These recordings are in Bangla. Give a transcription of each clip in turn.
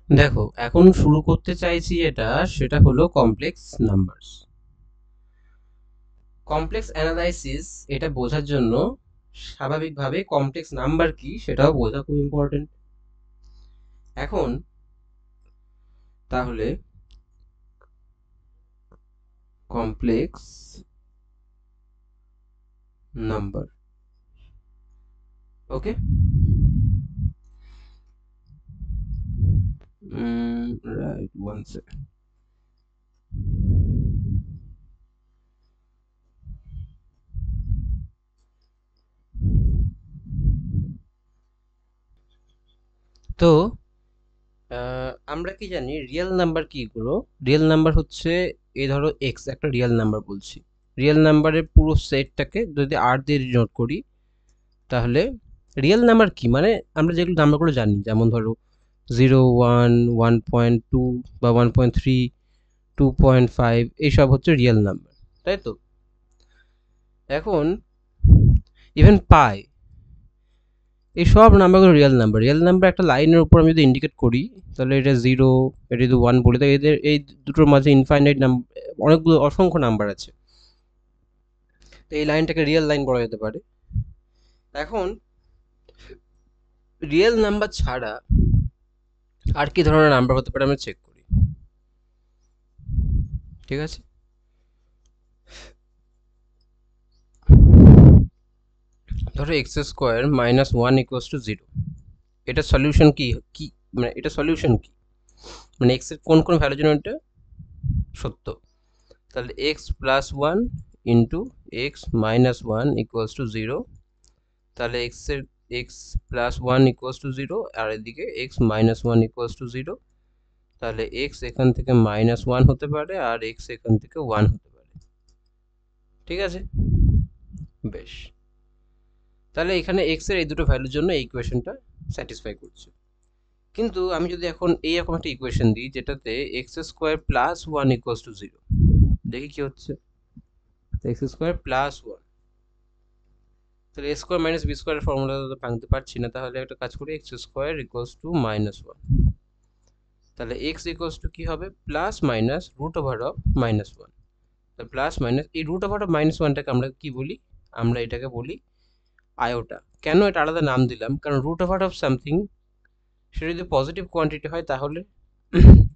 দেখো, এখন শুরু করতে চাইছি সেটা হলো কমপ্লেক্স নাম্বারস। কমপ্লেক্স অ্যানালাইসিস এটা বোঝার জন্য স্বাভাবিকভাবে কমপ্লেক্স নাম্বার কি সেটাও বোঝা খুব ইম্পর্টেন্ট। এখন তাহলে complex number, okay. Right, one second. তো আমরা কি জানি রিয়েল নাম্বার কি গুলো? রিয়েল নাম্বার হচ্ছে, এই ধরো এক্স একটা রিয়েল নাম্বার বলছি। রিয়েল নাম্বারের পুরো সেটটাকে যদি আর দিয়ে ডিনোট করি, তাহলে রিয়েল নাম্বার কি মানে আমরা যেগুলো নাম্বারগুলো জানি, যেমন ধরো 0, 1, 1.2 বা 1.3, 2.5, এইসব হচ্ছে রিয়েল নাম্বার, তাই তো? এখন ইভেন পাই, এই সব নাম্বারগুলো রিয়েল নাম্বার। রিয়েল নাম্বার একটা লাইনের উপর আমি যদি ইন্ডিকেট করি, তাহলে এটা জিরো, এটা যদি ওয়ান বলি, তাহলে এদের এই দুটোর মাঝে ইনফাইনাইট নাম্বার, অনেকগুলো অসংখ্য নাম্বার আছে, তো এই লাইনটাকে রিয়েল লাইন বলা যেতে পারে। এখন রিয়েল নাম্বার ছাড়া আর কি ধরনের নাম্বার হতে পারে আমরা চেক করি, ঠিক আছে? ধরো x square minus one equals to zero, এটা সলিউশন কি কি মানে এটা সলিউশন কি, মানে এক্স এর কোন কোন ভ্যালুর জন্য এটা সত্য? তাহলে x plus one into x minus one equals to zero, তাহলে x plus one equals to zero, আর এদিকে x minus one equals to zero, তাহলে এক্স এখান থেকে মাইনাস ওয়ান হতে পারে আর এক্স এখান থেকে ওয়ান হতে পারে, ঠিক আছে? বেশ, তাহলে এখানে এক্স এর এই দুটো ভ্যালুর জন্য এই ইকুয়েশনটা স্যাটিসফাই করছে। কিন্তু আমি যদি এখন এইরকম একটা ইকুয়েশন দিই যেটাতে x square plus one equals to zero, দেখি কি হচ্ছে। এক্স স্কোয়ার প্লাস ওয়ান, তাহলে এ স্কোয়ার মাইনাস বি স্কোয়ারের ফর্মুলা তো ভাঙতে পারছি না, তাহলে একটা কাজ করি, x square equals to minus one, তাহলে এক্স ইকুয়ালস টু কি হবে, plus minus root over of minus one. Plus minus এই রুট ওভার অফ মাইনাস ওয়ানটাকে আমরা কি বলি, আমরা এটাকে বলি আয়োটা। কেন এটা আলাদা নাম দিলাম, কারণ রুট ওভার অফ সামথিং সেটা যদি পজিটিভ কোয়ান্টিটি হয়, তাহলে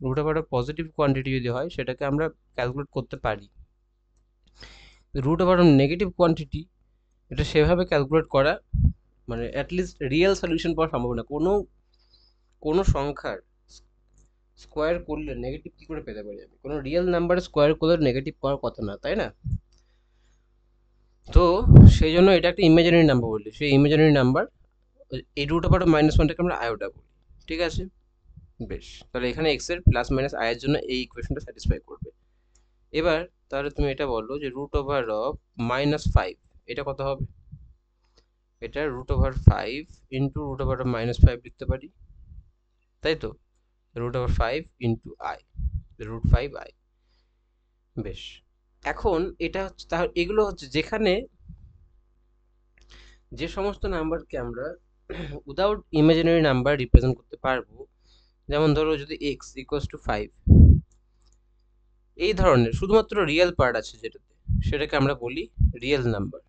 root over of positive quantity যদি হয় সেটাকে আমরা ক্যালকুলেট করতে পারি। Root over of negative quantity এটা সেভাবে ক্যালকুলেট করা, মানে অ্যাটলিস্ট রিয়েল সলিউশন পাওয়া সম্ভব না। কোনো কোনো সংখ্যার স্কোয়ার করলে নেগেটিভ কি করে পেতে পারি আমি? কোনো রিয়েল নাম্বার স্কোয়ার করলে নেগেটিভ পাওয়ার কথা না, তাই না? তো সেই জন্য এটা একটা ইমাজিনারি নাম্বার বলি, সেই ইমাজিনারি নাম্বার এই রুট ওভার মাইনাস ওয়ানটাকে আমরা আয়োটা বলি, ঠিক আছে? বেশ, তাহলে এখানে এক্স এর প্লাস মাইনাস আয়ের জন্য এই ইকুয়েশনটা স্যাটিসফাই করবে। এবার তাহলে তুমি এটা বলো যে root over of minus five, এটা কত হবে? এটা root over five into root over of minus five লিখতে পারি, তাই তো? Root over five into i, root five i. বেশ, এখন এটা হচ্ছে, তাহলে এগুলো হচ্ছে যেখানে যে সমস্ত নাম্বারকে আমরা উইদাউট ইমাজিনারি নাম্বার রিপ্রেজেন্ট করতে পারবো, যেমন ধরো যদি এক্স ইকুয়ালস টু ফাইভ, এই ধরনের শুধুমাত্র রিয়েল পার্ট আছে যেটাতে, সেটাকে আমরা বলি রিয়েল নাম্বার।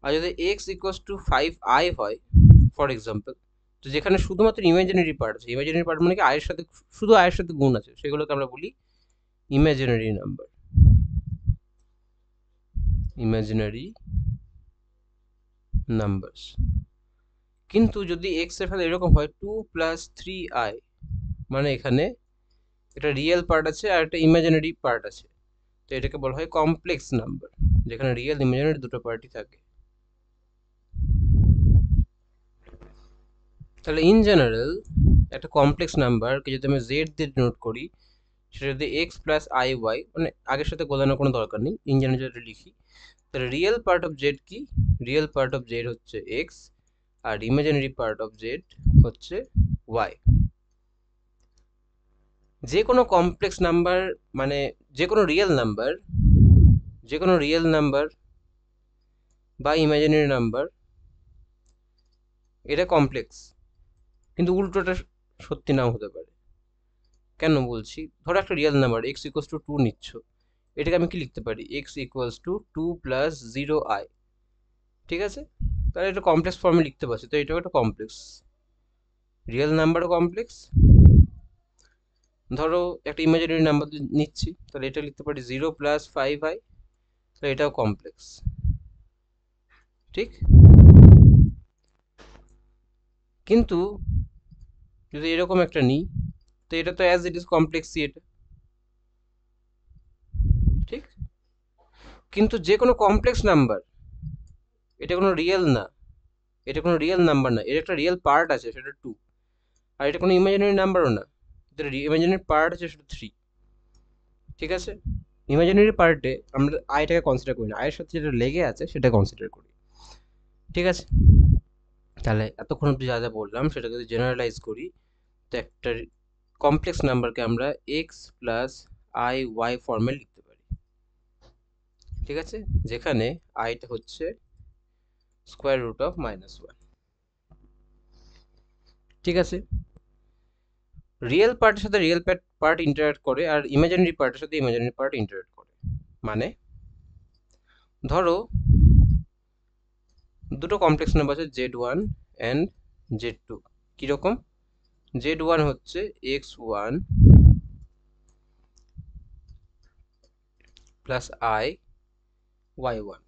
আর যদি x equals to five i হয় ফর এক্সাম্পল, তো যেখানে শুধুমাত্র ইমাজিনারি পার্ট আছে, ইমাজিনারি পার্ট মানে কি আয়ের সাথে, শুধু আয়ের সাথে গুণ আছে, সেগুলোকে আমরা বলি ইমাজিনারি নাম্বার, ইমাজিনারি নাম্বারস। কিন্তু যদি এক্স এর ফলে এরকম হয় টু প্লাস থ্রি আই, মানে এখানে একটা রিয়েল পার্ট আছে আর একটা ইমাজিনারি পার্ট আছে, তো এটাকে বলা হয় কমপ্লেক্স নাম্বার, যেখানে রিয়েল ইমাজিনারি দুটো পার্টই থাকে। তাহলে ইন জেনারেল একটা কমপ্লেক্স নাম্বারকে যদি আমি জেড দিয়ে ডিনোট করি, সেটা যদি এক্স প্লাস আই ওয়াই, মানে আগের সাথে গোলানোর কোনো দরকার নেই, ইন জেনারেল যদি লিখি, তাহলে রিয়েল পার্ট অফ জেড কি, রিয়েল পার্ট অফ জেড হচ্ছে এক্স, আর ইমাজিনারি পার্ট অফ জেড হচ্ছে ওয়াই। যে কোনো কমপ্লেক্স নাম্বার, মানে যে কোনো রিয়েল নাম্বার, যে কোনো রিয়েল নাম্বার বা ইমাজিনারি নাম্বার, এটা কমপ্লেক্স, কিন্তু উল্টোটা সত্যি নাও হতে পারে। কেন বলছি, ধরো একটা real number x equals two 2 নিচ্ছ, এটাকে আমি কি লিখতে পারি, x equals two 2 plus 0i। ঠিক আছে, তাহলে এটা কমপ্লেক্স ফর্মে লিখতে পারছি, তো এটাও একটা কমপ্লেক্স, রিয়েল নাম্বারও কমপ্লেক্স। ধরো একটা ইমাজিনারি নাম্বার নিচ্ছি, তাহলে এটা লিখতে পারি 0 প্লাস 5i, তাহলে এটাও কমপ্লেক্স। ঠিক, কিন্তু যদি এরকম একটা নিই, তো এটা তো অ্যাজ ইট ইজ কমপ্লেক্সই এটা। ঠিক, কিন্তু যে কোনো কমপ্লেক্স নাম্বার, এটা কোনো রিয়েল না, এটা কোনো রিয়েল নাম্বার না, এর একটা রিয়েল পার্ট আছে সেটা 2, আর এটা কোনো ইমাজিনারি নাম্বারও না, এটা ইমাজিনারি পার্ট আছে সেটা 3। ঠিক আছে, ইমাজিনারি পার্টে আমরা আইটাকে কনসিডার করি না, আয়ের সাথে যেটা লেগে আছে সেটা কনসিডার করি। ঠিক আছে, তাহলে এতক্ষণ অব্দি যা যা বললাম সেটা যদি জেনারেলাইজ করি, তো একটা কমপ্লেক্স নাম্বারকে আমরা এক্স প্লাস আই ওয়াই ফর্মে লিখতে পারি। ঠিক আছে, যেখানে আইটা হচ্ছে স্কোয়ার রুট অফ -1। ঠিক আছে, রিয়েল পার্টের সাথে রিয়েল পার্ট ইন্টারাক্ট করে, আর ইমাজিনারি পার্টের সাথে ইমাজিনারি পার্ট ইন্টারাক্ট করে। মানে ধরো দুটো কমপ্লেক্স নাম্বার আছে z1 অ্যান্ড z2। কিরকম, z1 হচ্ছে x1 প্লাস i y1।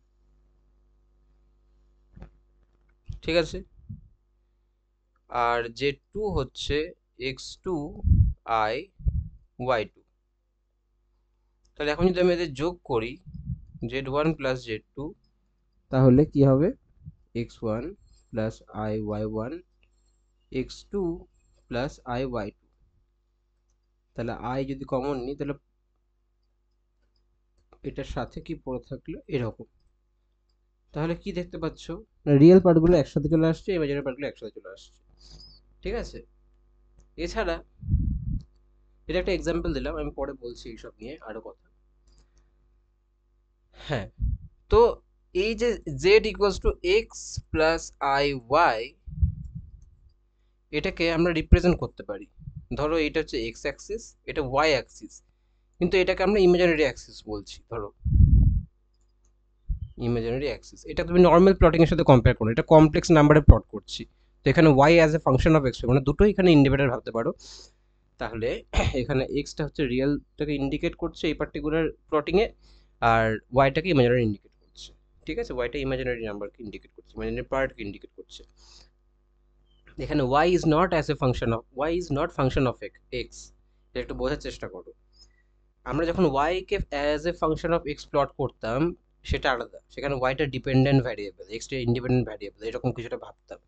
ঠিক আছে, আর z2 হচ্ছে x2 i y2। তাহলে এখন যদি আমি এদের যোগ করি z1 প্লাস z2, তাহলে কি হবে x1 plus i y1 x2 plus i y2। তাহলে i যদি কমন নিই, তাহলে এটার সাথে কি পড়ে থাকলো এরকম। তাহলে কি দেখতে পাচ্ছ, রিয়েল পার্টগুলো একসাথে চলে আসছে, ইমাজিনারি পার্টগুলো একসাথে চলে আসছে। ঠিক আছে, এছাড়া এটা একটা এক্সাম্পল দিলাম, আমি পরে বলছি এইসব নিয়ে আরো কথা। হ্যাঁ, তো এই যে z equals to x plus i y, এটাকে আমরা রিপ্রেজেন্ট করতে পারি। ধরো এটা হচ্ছে এক্স অ্যাক্সিস, এটা ওয়াই অ্যাক্সিস, কিন্তু এটাকে আমরা ইমাজিনারি অ্যাক্সিস বলছি। ধরো ইমাজিনারি অ্যাক্সিস, এটা তুমি নর্মাল প্লটিং এর সাথে কম্পেয়ার করো, এটা কমপ্লেক্স নাম্বারে প্লট করছি, তো এখানে y as a function of x, মানে দুটোই এখানে ইন্ডিপেন্ডেন্ট ভাবতে পারো। তাহলে এখানে এক্সটা হচ্ছে রিয়েলটাকে ইন্ডিকেট করছে এই পার্টিকুলার প্লটিং এ, আর ওয়াইটাকে ইমাজিনারি ইন্ডিকেট করছে। ঠিক আছে, ওয়াইটা ইমাজিনারি নাম্বারকে ইন্ডিকেট করছে, ইমাজিনারি পার্টকে ইন্ডিকেট করছে। এখানে y is not as a function of, y is not function of x, এটা একটু বোঝার চেষ্টা করো। আমরা যখন y K as a function of x plot করতাম সেটা আলাদা, সেখানে y টা ডিপেন্ডেন্ট ভ্যারিয়েবল, x টা ইন্ডিপেন্ডেন্ট ভ্যারিয়েবল, এরকম কিছুটা ভাবতাম।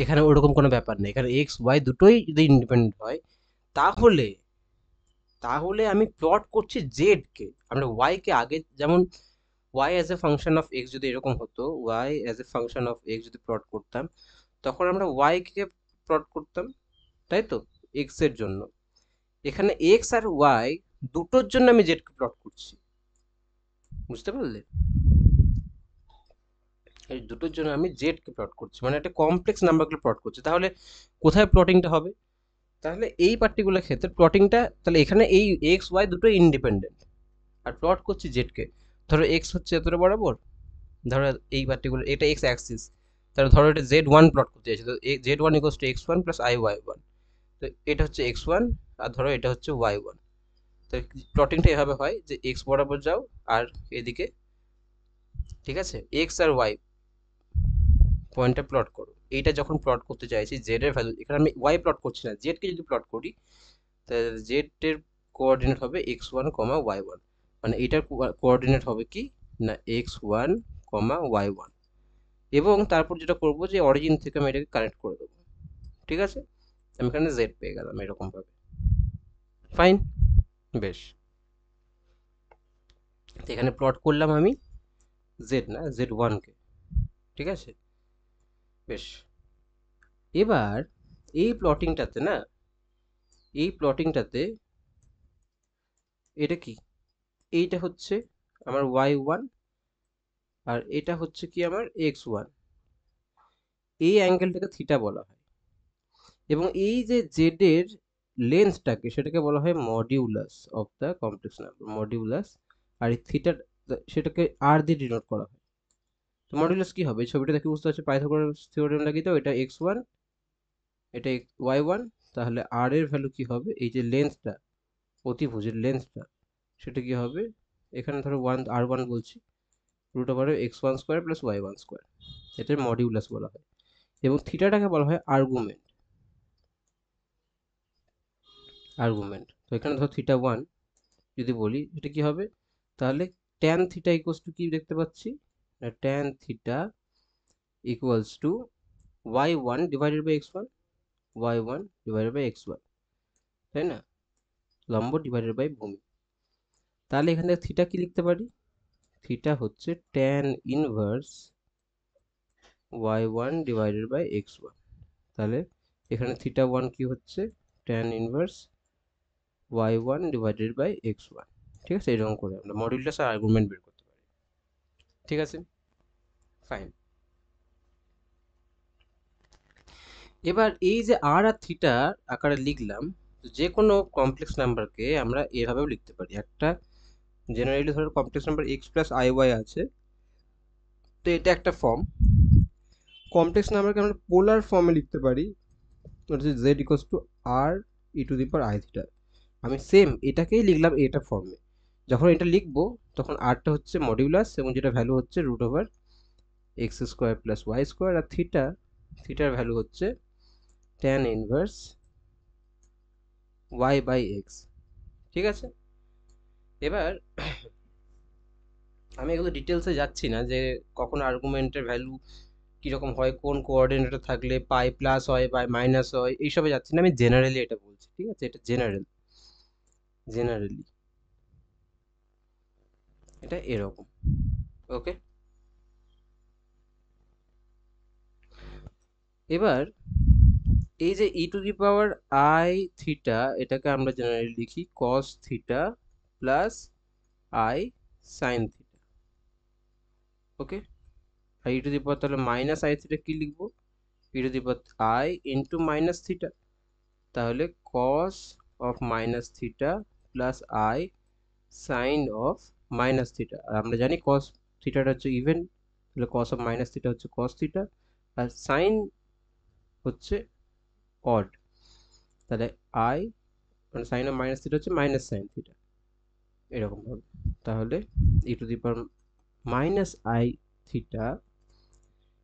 এখানে ওরকম কোনো ব্যাপার নেই, এখানে x y দুটোই যদি ইন্ডিপেন্ডেন্ট হয়, তাহলে তাহলে আমি প্লট করছি z কে। আমরা y কে আগে যেমন y as a function of x যদি এরকম হতো, y as a function of x যদি প্লট করতাম, তখন আমরা y কে প্লট করতাম, তাই তো, x এর জন্য। এখানে x আর y দুটোর জন্য আমি z কে প্লট করছি, বুঝতে পারলে, এই দুটোর জন্য আমি z কে প্লট করছি, মানে একটা কমপ্লেক্স নাম্বারগুলো প্লট করছি। তাহলে কোথায় প্লটিংটা হবে, তাহলে এই পার্টিকুলার ক্ষেত্রে প্লটিংটা, তাহলে এখানে এই x y দুটো ইন্ডিপেন্ডেন্ট, আর প্লট করছি z কে। ধরো x হচ্ছে এতটা বরাবর, ধরো এই পার্টিকুলার এটা x অ্যাক্সিস, তাহলে ধরো এটা z1 প্লট করতে যাচ্ছি, তো z1 equals to x1 plus i y1, তো এটা হচ্ছে x1, আর ধরো এটা হচ্ছে y1। তো প্লটিংটা এভাবে হয় যে এক্স বরাবর যাও আর এদিকে, ঠিক আছে, এক্স আর ওয়াই পয়েন্টটা প্লট করো। এইটা যখন প্লট করতে চাইছি জেড এর ভ্যালু, এখানে আমি ওয়াই প্লট করছি না, জেড কে যদি প্লট করি, তাহলে জেড এর কোঅর্ডিনেট হবে x1, y1, মানে এটার কোঅর্ডিনেট হবে কি না x1, y1, এবং তারপর যেটা করবো যে অরিজিন থেকে আমি এটাকে কানেক্ট করে দেবো। ঠিক আছে, আমি এখানে জেড পেয়ে গেলাম এরকম ভাবে। ফাইন, বেশ, এখানে প্লট করলাম আমি জেড না z1 কে। ঠিক আছে, বেশ, এবার এই প্লটিংটাতে না, এই প্লটিংটাতে এটা কি, এইটা হচ্ছে আমার y1, আর এটা হচ্ছে কি আমার x1। এই অ্যাঙ্গেলটাকে থিটা বলা হয়, এবং এই যে জেড এর লেন্থটাকে সেটাকে বলা হয় modulus of the complex number, modulus. আর এই থিটা সেটাকে আর দিয়ে ডিনোট করা হয়। তো মডিউলাস কি হবে, এই ছবিটা দেখে বুঝতে পারছো, পাইথাগোরাস থিওরেম লাগিয়ে দাও, এটা x1, এটা y1, তাহলে আর এর ভ্যালু কি হবে, এই যে লেন্থটা, অতিভুজের লেন্থটা, সেটা কি হবে, এখানে ধরো r1 বলছি, root over x1 square plus y1 square, এটার মডিউলাস বলা হয়। এবং থিটাটাকে বলা হয় আর্গুমেন্ট, আর্গুমেন্ট। তো এখানে ধরো θ1 যদি বলি, এটা কি হবে, তাহলে tan থিটা ইকুয়ালস টু কি দেখতে পাচ্ছি, tan theta equals to y1 divided by x1, y1 divided by x1, তাই না, লম্ব ডিভাইডেড বাই ভূমি। তাহলে এখানে থিটা কি লিখতে পারি, থিটা হচ্ছে tan inverse y1 divided by x1। তাহলে এখানে θ1 কি হচ্ছে, tan inverse y1 divided by x1। ঠিক আছে, এরকম করে আমরা মডিউলাস আর আর্গুমেন্ট বের করতে পারি। ঠিক আছে, ফাইন। এবার এই যে আর আর থিটা আকারে লিখলাম, যে কোনো কমপ্লেক্স নাম্বারকে আমরা এভাবেও লিখতে পারি। একটা জেনারেলি ধরো complex number x plus i y আছে, তো এটা একটা ফর্ম। কমপ্লেক্স নাম্বারকে আমরা পোলার ফর্মে লিখতে পারি, ওটা হচ্ছে z equals to r e to the power i theta. আমি সেম এটাকেই লিখলাম এটা ফর্মে। যখন এটা লিখবো তখন আরটা হচ্ছে মডিউলাস, এবং যেটা ভ্যালু হচ্ছে root over x square plus y square, আর থিটার ভ্যালু হচ্ছে tan inverse y by x. ঠিক আছে, এবার আমি এগুলো ডিটেলসে যাচ্ছি না, যে কখন আর্গুমেন্টের ভ্যালু কীরকম হয়, কোন কোঅর্ডিনেটে থাকলে পাই প্লাস হয় পাই মাইনাস হয়, এইসবে যাচ্ছি না, আমি জেনারেলি এটা বলছি। ঠিক আছে, এটা জেনারেলি এটা এরকম। ওকে, এবার এই যে e to the power i theta, এটাকে আমরা জেনারেলি লিখি cos theta plus i sine theta. Okay, আর ই টু দি পাওয়ার তাহলে মাইনাস আই থিটা কি লিখবো, e to the power i into minus theta, তাহলে cos of minus theta plus i sine of minus theta. আর আমরা জানি কস থিটাটা হচ্ছে ইভেন, তাহলে কস অফ মাইনাস থিটা হচ্ছে কস থিটা, আর সাইন হচ্ছে অড, তাহলে আই মানে সাইন অফ মাইনাস থিটা হচ্ছে মাইনাস সাইন থিটা, এরকম হবে। তাহলে e to the power minus i theta,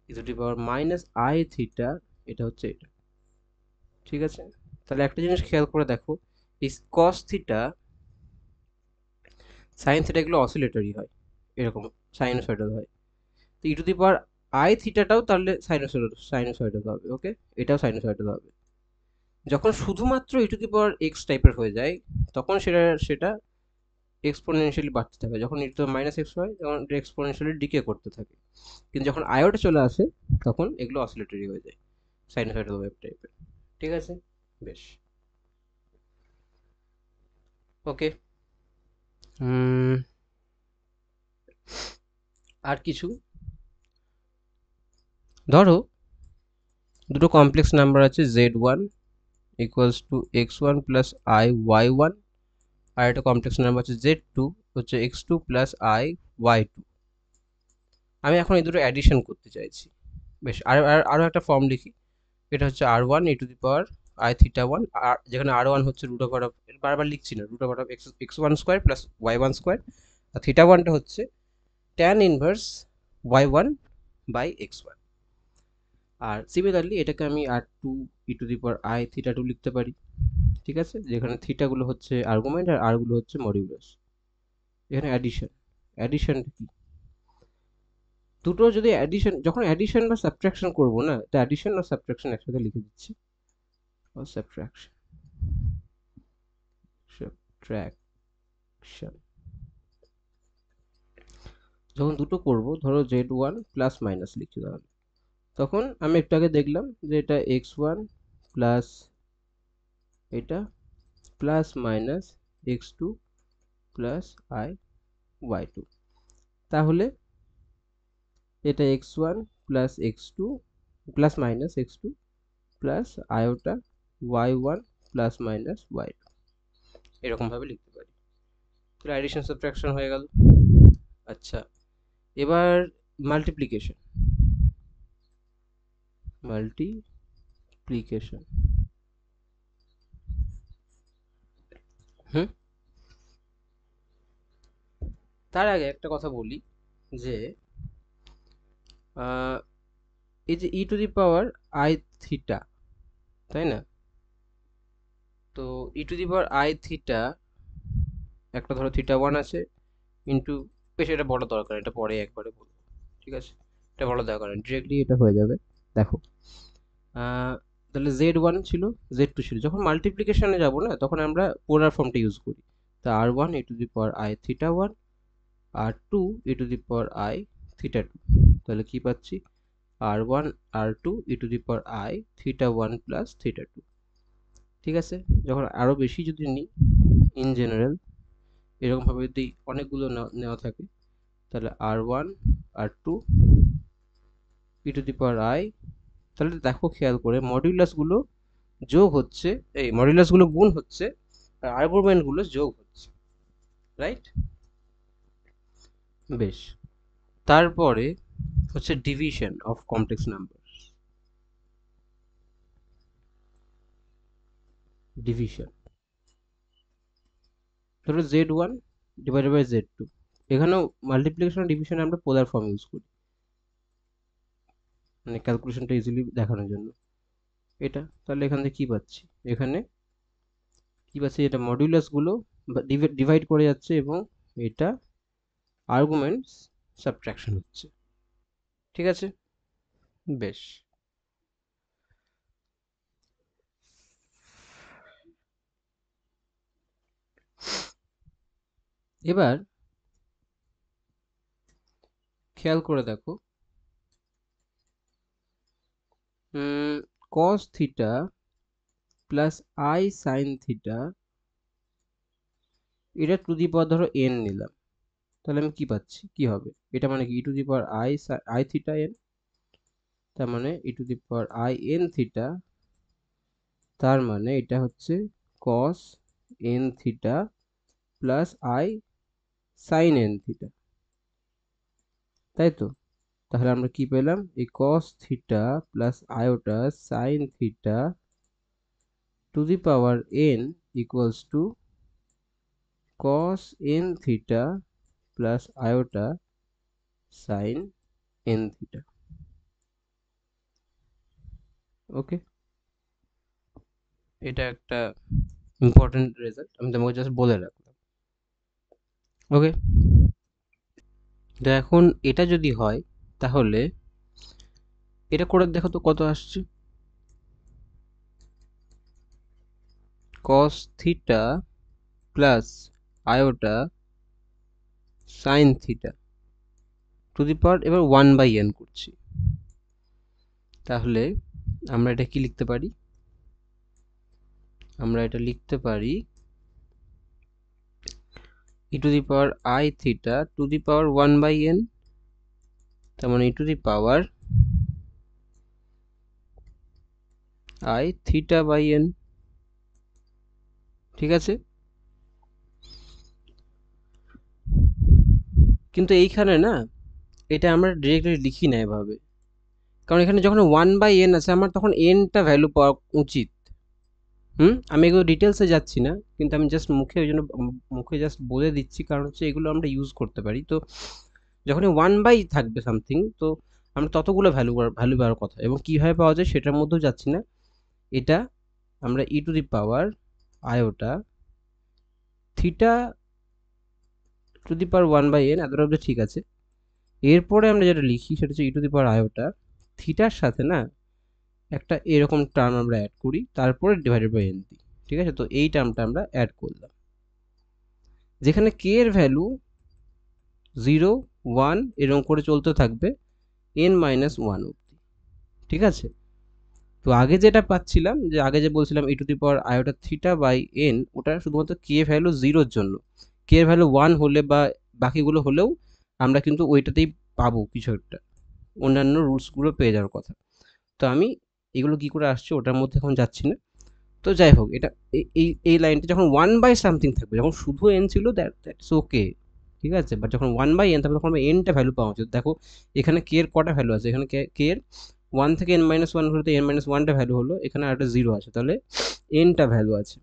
e to the power minus i theta, এটা হচ্ছে এটা। ঠিক আছে, তাহলে একটা জিনিস খেয়াল করে দেখো, এই কস থিটা সাইন থিটা এগুলো অসিলেটরি হয়, এরকম সাইনোসয়েডাল হয়। তো e to the power I থিটাটাও তাহলে সাইনোসয়েডাল হবে। ওকে, এটাও সাইনোসয়েডাল হবে। যখন শুধুমাত্র ই টু দি পাওয়ার এক্স টাইপের হয়ে যায়, তখন সেটা এক্সপোনেনশিয়ালি বাড়তে থাকে। যখন ই টু দি মাইনাস এক্স হয় তখন এটা এক্সপোনেনশিয়ালি ডিকে করতে থাকে। কিন্তু যখন আয়োটা চলে আসে তখন এগুলো অসিলেটরি হয়ে যায়, সাইনোসয়েডাল ওয়েভ টাইপের। ঠিক আছে, বেশ। ওকে, আর কিছু, ধরো দুটো কমপ্লেক্স নাম্বার আছে z1 equals to x1 plus I y1, আর একটা কমপ্লেক্স নাম্বার আছে z2 হচ্ছে x2 প্লাস আই y2। আমি এখন এই দুটো অ্যাডিশন করতে চাইছি। বেশ, আরও একটা ফর্ম লিখি, এটা হচ্ছে r1 e to the power i theta one, আর যেখানে r1 হচ্ছে রুট ওভার অফ, বারবার লিখছি না, root over of x1 square plus y1 square, আর θ1টা হচ্ছে tan inverse y1 by x1। আর সিমিলারলি এটাকে আমি r2 E to the power I থিটা2 লিখতে পারি। ঠিক আছে, যেখানে থিটাগুলো হচ্ছে আর্গুমেন্ট আর আরগুলো হচ্ছে মডিউলাস। এখানে অ্যাডিশন কি, দুটো যদি অ্যাডিশন, যখন অ্যাডিশন বা সাবট্রাকশন করবো না, এটা অ্যাডিশন আর সাবট্রাকশন একসাথে লিখে দিচ্ছি, সাবট্রাকশন, সাবট্রাকশন। যখন দুটো করব, ধরো z1 প্লাস মাইনাস লিখছি, তাহলে তখন আমি একটু আগে দেখলাম যে এটা x1 প্লাস এটা plus minus x2 plus I y2, তাহলে এটা x1 plus x2 plus minus x2 plus iota y1 plus minus y2, এরকমভাবে লিখতে পারি। তাহলে অ্যাডিশন সাবট্রাকশন হয়ে গেল। আচ্ছা, এবার মাল্টিপ্লিকেশন। তার আগে একটা কথা বলি যে এই যে e to the power i theta, তাই না? তো e to the power i theta, একটা ধরো থিটা ওয়ান আছে ইন্টু, বেশ এটা বড় দরকার, এটা পরে একবারে বলবো, ঠিক আছে? এটা বড় দরকার, ডিরেক্টলি এটা হয়ে যাবে। দেখো, তাহলে জেড ওয়ান ছিল, জেড টু ছিল, যখন মাল্টিপ্লিকেশনে যাব না তখন আমরা পোলার ফর্মটা ইউজ করি। তা r one e to the power i theta one, r two e to the power i theta two. তাহলে কি পাচ্ছি? R one r two e to the power i theta one plus theta two. ঠিক আছে? যখন আরও বেশি যদি নিই, ইন জেনারেল এরকমভাবে যদি অনেকগুলো নেওয়া থাকে, তাহলে r one r two e to the power i. তাহলে দেখো খেয়াল করে, মডিউলাসগুলো যোগ হচ্ছে, এই মডিউলাসগুলো গুণ হচ্ছে, আর আর্গুমেন্টগুলো যোগ হচ্ছে, রাইট? বেশ, তারপরে হচ্ছে division of complex number. Division, ধরো z one divided by z two, এখানেও মাল্টিপ্লিকেশন আর ডিভিশনে আমরা পোলার ফর্ম ইউজ করি, মানে ক্যালকুলেশনটা ইজিলি দেখানোর জন্য। এটা তাহলে এখান থেকে কি পাচ্ছি? এখানে কি পাচ্ছি? এটা মডিউলাসগুলো ডিভাইড করে যাচ্ছে এবং এটা আর্গুমেন্টস সাবট্রাকশন হচ্ছে। ঠিক আছে? বেশ, এবার খেয়াল করে দেখো, cos theta plus i sine theta, এটা টু দি পাওয়ার ধরো n নিলাম, তাহলে আমি কি পাচ্ছি? কি হবে এটা? মানে কি e to the power i theta n, তার মানে e to the power i n theta, তার মানে এটা হচ্ছে cos n theta plus i sine n theta, তাই তো? তাহলে আমরা কি পেলাম? এই cos theta plus iota sine theta to the power n equals to cos n theta plus iota sine n theta. Okay, এটা একটা ইম্পর্টেন্ট রেজাল্ট, আমি তোমাকে জাস্ট বলে রাখলাম। ওকে, তো এখন এটা যদি হয় তাহলে এটা করে দেখো তো কত আসছে। cos theta plus iota sine theta to the power, এবার 1/n করছি, তাহলে আমরা এটা কি লিখতে পারি? আমরা এটা লিখতে পারি e to the power i theta to the power 1/n, তার মানে e to the power i theta by n। ঠিক আছে? কিন্তু এইখানে না, এটা আমরা ডিরেক্টলি লিখি না এভাবে, কারণ এখানে যখন 1/n আছে আমার তখন nটা ভ্যালু পাওয়া উচিত। আমি এগুলো ডিটেলসে যাচ্ছি না, কিন্তু আমি জাস্ট মুখে, ওই জন্য মুখে জাস্ট বলে দিচ্ছি, কারণ হচ্ছে এগুলো আমরা ইউজ করতে পারি। তো যখনই 1/, থাকবে সামথিং, তো আমরা ততগুলো ভ্যালু পাওয়ার কথা, এবং কীভাবে পাওয়া যায় সেটার মধ্যেও যাচ্ছি না। এটা আমরা e to the power iota theta to the power 1/n, এতটা অবধি ঠিক আছে। এরপরে আমরা যেটা লিখি সেটা হচ্ছে ই টু দি পাওয়ার আয়োটা থিটার সাথে না একটা এরকম টার্ম আমরা অ্যাড করি, তারপরে ডিভাইডেড বাই n দিই। ঠিক আছে? তো এই টার্মটা আমরা অ্যাড করলাম, যেখানে k এর ভ্যালু 0, 1 এরকম করে চলতে থাকবে n-1 অবধি। ঠিক আছে? তো আগে যেটা পাচ্ছিলাম, যে আগে যে বলছিলাম e to the power iota theta by n, ওটা শুধুমাত্র k ভ্যালু 0-র জন্য। k এর ভ্যালু 1 হলে বা বাকিগুলো হলেও আমরা কিন্তু ওইটাতেই পাবো কিছু একটা, অন্যান্য রুটসগুলো পেয়ে যাওয়ার কথা। তো আমি এগুলো কি করে আসছে ওটার মধ্যে এখন যাচ্ছি না। তো যাই হোক, এটা এই লাইনটা যখন 1/something থাকবে, যখন শুধু n ছিল দ্যাটস ওকে, ঠিক আছে। বাট যখন 1/n থাকবে তখন আমার nটা ভ্যালু পাওয়া উচিত। দেখো এখানে k এর কটা ভ্যালু আছে, এখানে k এর 1 থেকে n-1 হলে তো n-1টা ভ্যালু হলো, এখানে আরেকটা 0 আছে, তাহলে nটা ভ্যালু আছে।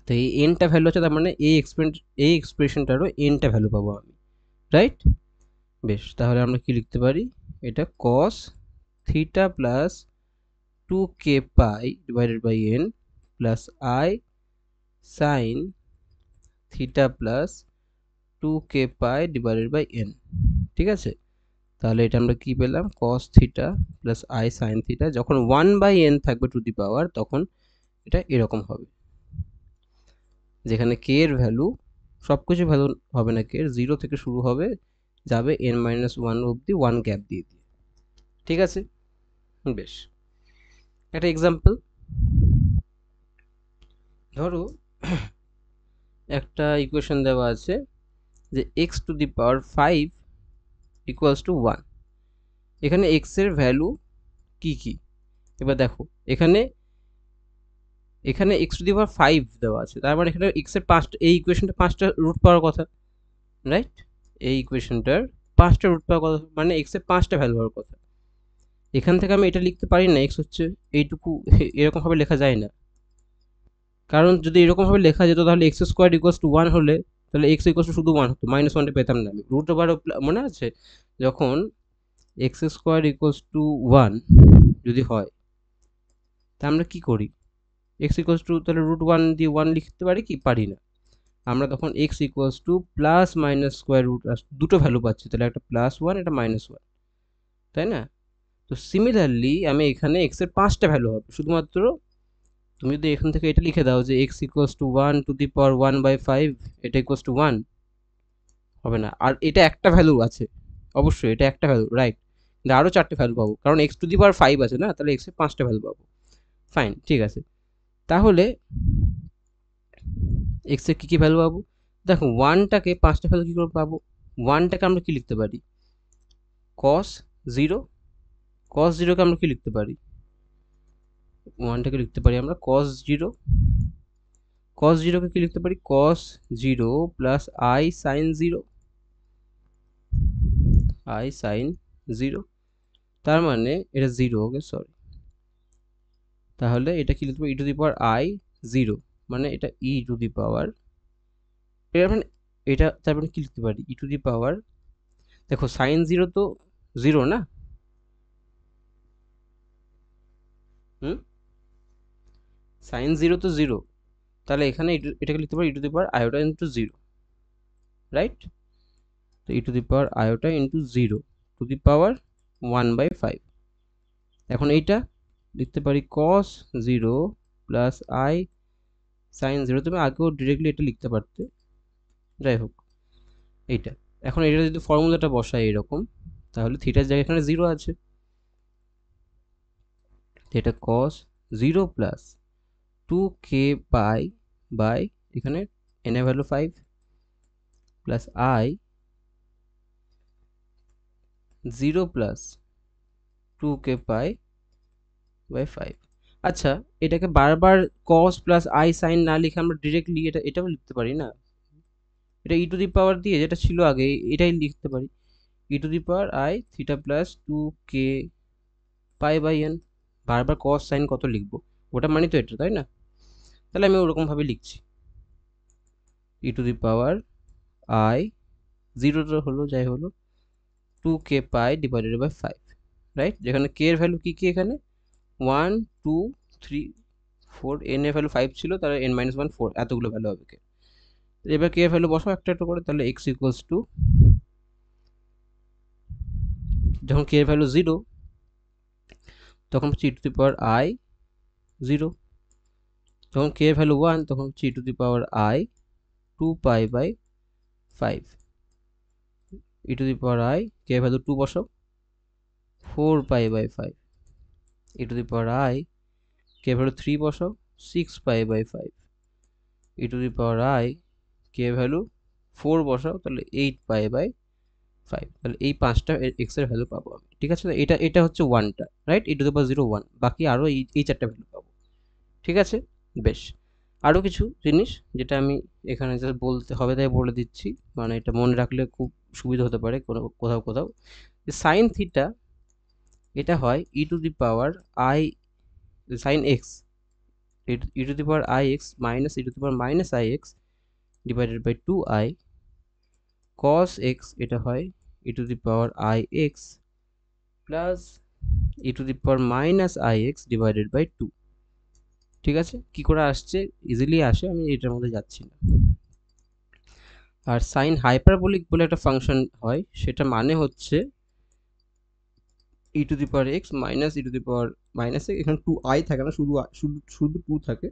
তো এই nটা ভ্যালু আছে, তার মানে এই এক্সপ্রেশনটারও nটা ভ্যালু পাবো আমি, রাইট। বেশ, তাহলে আমরা কি লিখতে পারি, এটা cos theta plus 2k pi divided by n plus i sin theta plus 2k pi divided by n, ঠিক আছে। তাহলে এটা আমরা কি পেলাম, cos theta plus i sin theta, যখন 1/n থাকবে টু দি পাওয়ার তখন এটা এরকম হবে, যেখানে k এর ভ্যালু সবকিছু ভ্যালু হবে না, k এর 0 থেকে শুরু হবে, যাবে n-1 অবধি 1 গ্যাপ দিয়ে দিয়ে, ঠিক আছে। বেশ, একটা এক্সাম্পল ধরো, একটা ইকুয়েশন দেওয়া আছে যে x two the power 5 equals to 1। এখানে x এর ভ্যালু কি কি, এবার দেখো এখানে x টু দি পাওয়ার 5 দেওয়া আছে, তার মানে এখানে x এর 5টা, এই ইকুয়েশনটা 5টা রুট পাওয়ার কথা, রাইট। এই ইকুয়েশনটার 5টা রুট পাওয়ার কথা, মানে x এর 5টা ভ্যালু হওয়ার কথা। এখান থেকে আমি এটা লিখতে পারি না, x হচ্ছে এইটুকু, এরকম ভাবে লেখা যায় না। কারণ যদি এরকম ভাবে লেখা যেত তাহলে x স্কোয়ার ইকুয়ালস টু 1 হলে, তাহলে x ইকুয়ালস টু শুধু 1 হতো, -1টা পেতাম না আমি। রুট ওভার, মনে আছে যখন x স্কোয়ার ইকুয়ালস টু 1 যদি হয়, তা আমরা কি করি, x ইকুয়ালস টু, তাহলে √1 দিয়ে 1 লিখতে পারি কি, পারি না। আমরা তখন x equals to plus minus square root, দুটো ভ্যালু পাচ্ছি, তাহলে একটা +1 একটা -1, তাই না। তো সিমিলারলি আমি এখানে x এর 5টা ভ্যালু হবে, শুধুমাত্র তুমি যদি এখান থেকে এটা লিখে দাও যে x equals to 1 to the power 1/5, এটা ইকুয়ালস টু 1 হবে না। আর এটা একটা ভ্যালু আছে, অবশ্যই এটা একটা ভ্যালু, রাইট। কিন্তু আরও 4টে ভ্যালু পাবো, কারণ x টু দি পাওয়ার 5 আছে না, তাহলে x এর 5টা ভ্যালু পাবো। ফাইন, ঠিক আছে। তাহলে x এর কী কী ভ্যালু পাবো, দেখো 1টাকে 5টা ভ্যালু কী করে পাবো, 1টাকে আমরা কি লিখতে পারি, cos 0, cos 0কে আমরা কি লিখতে পারি, 1টাকে লিখতে পারি আমরা cos 0, cos 0কে কি লিখতে পারি, cos 0 plus i sin 0, i sin 0, তার মানে এটা 0, ওকে সরি। তাহলে এটা কি লিখতে পারি, e to the power i 0, মানে এটা e টু দি পাওয়ার, এটা মানে এটা, তার মানে কি লিখতে পারি, e টু দি পাওয়ার, দেখো sin 0 তো 0 না, sin 0 তো 0, তাহলে এখানে এটাকে লিখতে পারি e to the power iota into 0, right. তো e to the power iota into 0 to the power 1/5। এখন এইটা লিখতে পারি cos 0 প্লাস i sin 0, তুমি আগেও ডিরেক্টলি এটা লিখতে পারতে, যাই হোক এইটা। এখন এটা যদি ফর্মুলাটা বসাই এরকম, তাহলে থিটার জায়গায় এখানে 0 আছে, এটা cos 0 plus 2k pi by, এখানে n এর value 5 plus i 0 plus 2k pi by 5। আচ্ছা, এটাকে বারবার cos প্লাস i sin না লিখে আমরা ডিরেক্টলি এটাও লিখতে পারি না, এটা e টু দি পাওয়ার দিয়ে যেটা ছিল আগে এটাই লিখতে পারি, e to the power i theta plus 2k pi by n। বারবার cos sin কত লিখবো, ওটা মানে তো এটা, তাই না। তাহলে আমি ওরকম ভাবে লিখছি, e to the power i 0 হলো, যাই হলো 2k pi divided by 5, right. যেখানে k এর ভ্যালু কি কি, এখানে 1 2 3 4, n এর ভ্যালু 5 ছিল, তাহলে n-1 4, এতগুলো ভ্যালু হবে k। এবার k এর ভ্যালু বসাও একটা একটা করে, তাহলে x ইকুয়ালস টু, যখন k এর ভ্যালু 0 তখন হচ্ছে e to the power i 0, যখন k এর ভ্যালু 1 তখন হচ্ছে e to the power i 2 pi by 5, e to the power i, k এর ভ্যালু 2 বসাও, 4 pi by 5, e to the power i, k এর ভ্যালু 3 বসাও, 6 pi by 5, e to the power i, k এর ভ্যালু 4 বসাও, তাহলে 8 পাই বাই 5, তাহলে এই 5টা এক্স এর ভ্যালু পাবো আমি, ঠিক আছে? এটা হচ্ছে 1টা, রাইট? e⁻0 1, বাকি আরও এই 4টা ভ্যালু পাবো, ঠিক আছে? বেশ, আরও কিছু জিনিস যেটা আমি এখানে জাস্ট বলতে হবে তাই বলে দিচ্ছি, মানে এটা মনে রাখলে খুব সুবিধা হতে পারে কোথাও কোথাও। সাইন থিটা এটা হয় e⁻i sine x, e⁻ix minus e⁻−ix divided by 2i, cos x এটা হয় e⁻ix plus e⁻−ix divided by 2, ঠিক আছে? কি করে আসছে? ইজিলি আসে, আমি এটার মধ্যে যাচ্ছি না। আর সাইন হাইপারবোলিক বলে একটা ফাংশন হয়, সেটা মানে হচ্ছে e⁻x মাইনাস e⁻−x, এখানে 2i থাকে না, শুধু 2 থাকে।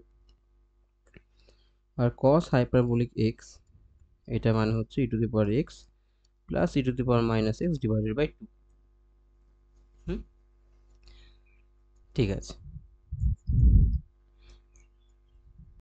আর cos হাইপারবোলিক x এটা মানে হচ্ছে e⁻x plus e⁻−x divided by 2। ঠিক আছে।